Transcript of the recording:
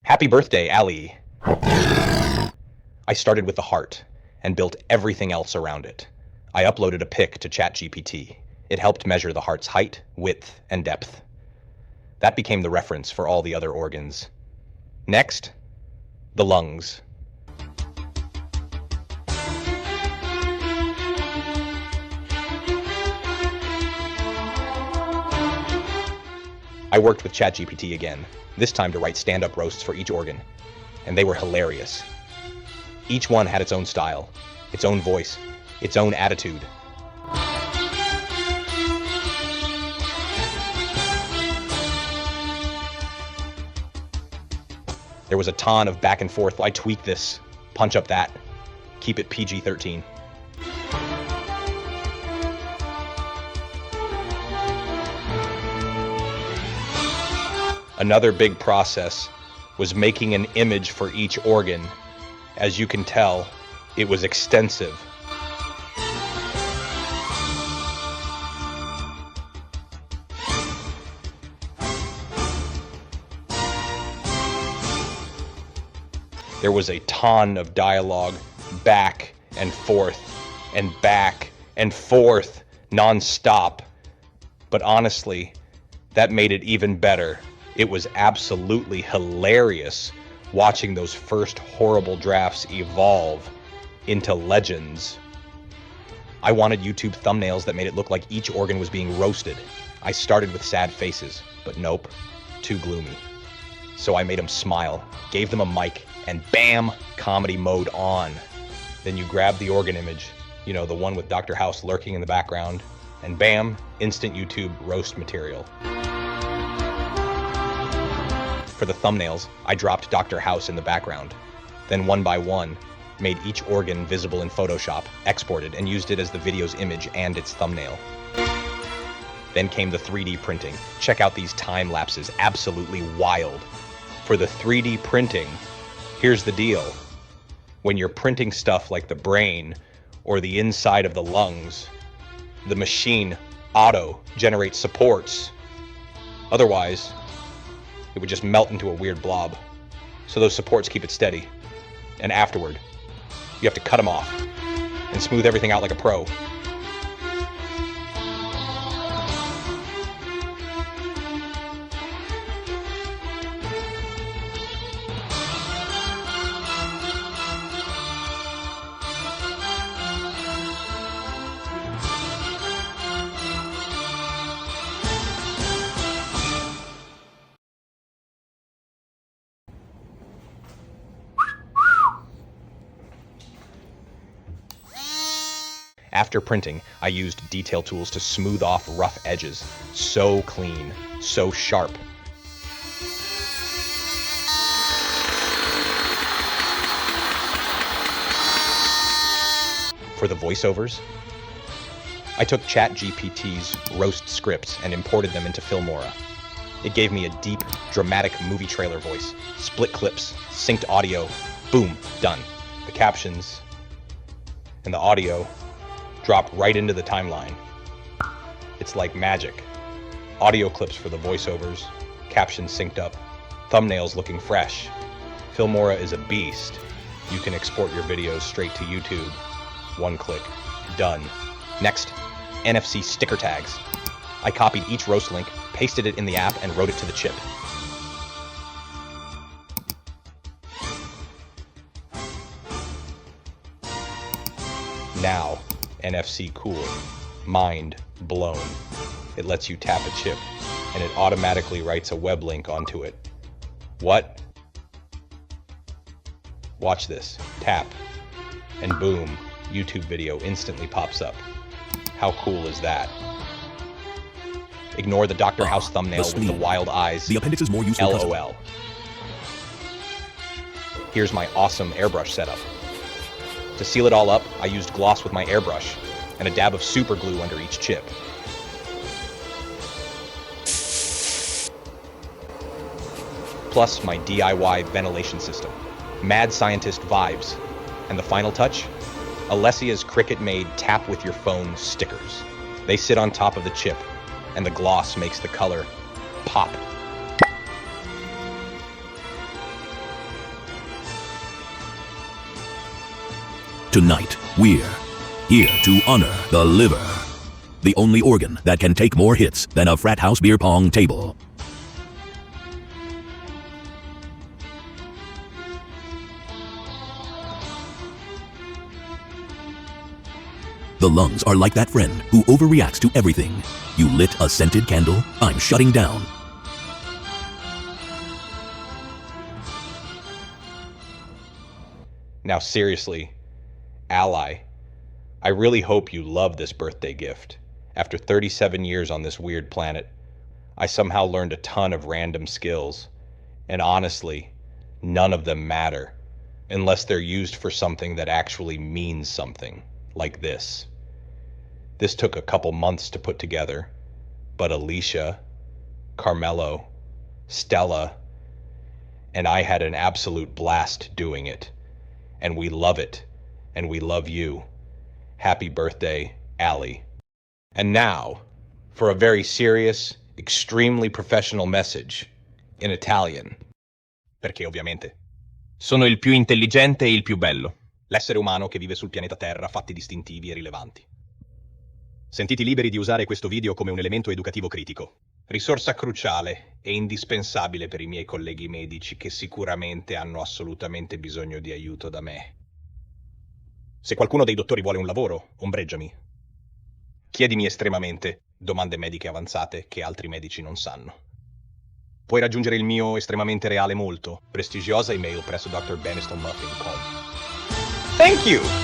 Happy birthday, Ali. I started with the heart and built everything else around it. I uploaded a pic to ChatGPT. It helped measure the heart's height, width, and depth. That became the reference for all the other organs. Next, the lungs. I worked with ChatGPT again, this time to write stand-up roasts for each organ, and they were hilarious. Each one had its own style, its own voice, its own attitude. There was a ton of back and forth. I tweak this, punch up that, keep it PG-13. Another big process was making an image for each organ. As you can tell, it was extensive. There was a ton of dialogue, back and forth, non-stop. But honestly, that made it even better. It was absolutely hilarious watching those first horrible drafts evolve into legends. I wanted YouTube thumbnails that made it look like each organ was being roasted. I started with sad faces, but nope, too gloomy. So I made them smile, gave them a mic, and bam, comedy mode on. Then you grab the organ image, you know, the one with Dr. House lurking in the background, and bam, instant YouTube roast material. For the thumbnails, I dropped Dr. House in the background. Then one by one, made each organ visible in Photoshop, exported, and used it as the video's image and its thumbnail. Then came the 3D printing. Check out these time lapses, absolutely wild. For the 3D printing, here's the deal. When you're printing stuff like the brain or the inside of the lungs, the machine auto-generates supports. Otherwise, it would just melt into a weird blob. So those supports keep it steady. And afterward, you have to cut them off and smooth everything out like a pro. After printing, I used detail tools to smooth off rough edges. So clean, so sharp. For the voiceovers, I took ChatGPT's roast scripts and imported them into Filmora. It gave me a deep, dramatic movie trailer voice, split clips, synced audio, boom, done. The captions and the audio drop right into the timeline. It's like magic. Audio clips for the voiceovers, captions synced up, thumbnails looking fresh. Filmora is a beast. You can export your videos straight to YouTube. One click, done. Next, NFC sticker tags. I copied each roast link, pasted it in the app, and wrote it to the chip. Now, NFC cool, mind blown. It lets you tap a chip, and it automatically writes a web link onto it. What? Watch this. Tap, and boom, YouTube video instantly pops up. How cool is that? Ignore the Dr. House thumbnail with the wild eyes. The appendix is more useful. LOL. Here's my awesome airbrush setup. To seal it all up, I used gloss with my airbrush and a dab of super glue under each chip. Plus my DIY ventilation system. Mad scientist vibes. And the final touch? Alessia's Cricut-made tap with your phone stickers. They sit on top of the chip, and the gloss makes the color pop. Tonight, we're here to honor the liver, the only organ that can take more hits than a frat house beer pong table. The lungs are like that friend who overreacts to everything. You lit a scented candle? I'm shutting down. Now seriously, Ally, I really hope you love this birthday gift. After 37 years on this weird planet, I somehow learned a ton of random skills. And honestly, none of them matter unless they're used for something that actually means something, like this. This took a couple months to put together, but Alicia, Carmelo, Stella, and I had an absolute blast doing it. And we love it, and we love you. Happy birthday, Allie. And now, for a very serious, extremely professional message in Italian. Perché ovviamente sono il più intelligente e il più bello, l'essere umano che vive sul pianeta Terra, fatti distintivi e rilevanti. Sentiti liberi di usare questo video come un elemento educativo critico, risorsa cruciale e indispensabile per i miei colleghi medici che sicuramente hanno assolutamente bisogno di aiuto da me. Se qualcuno dei dottori vuole un lavoro, ombreggiami. Chiedimi estremamente domande mediche avanzate che altri medici non sanno. Puoi raggiungere il mio estremamente reale molto prestigiosa email presso dr.banistonmuffin.com. Thank you!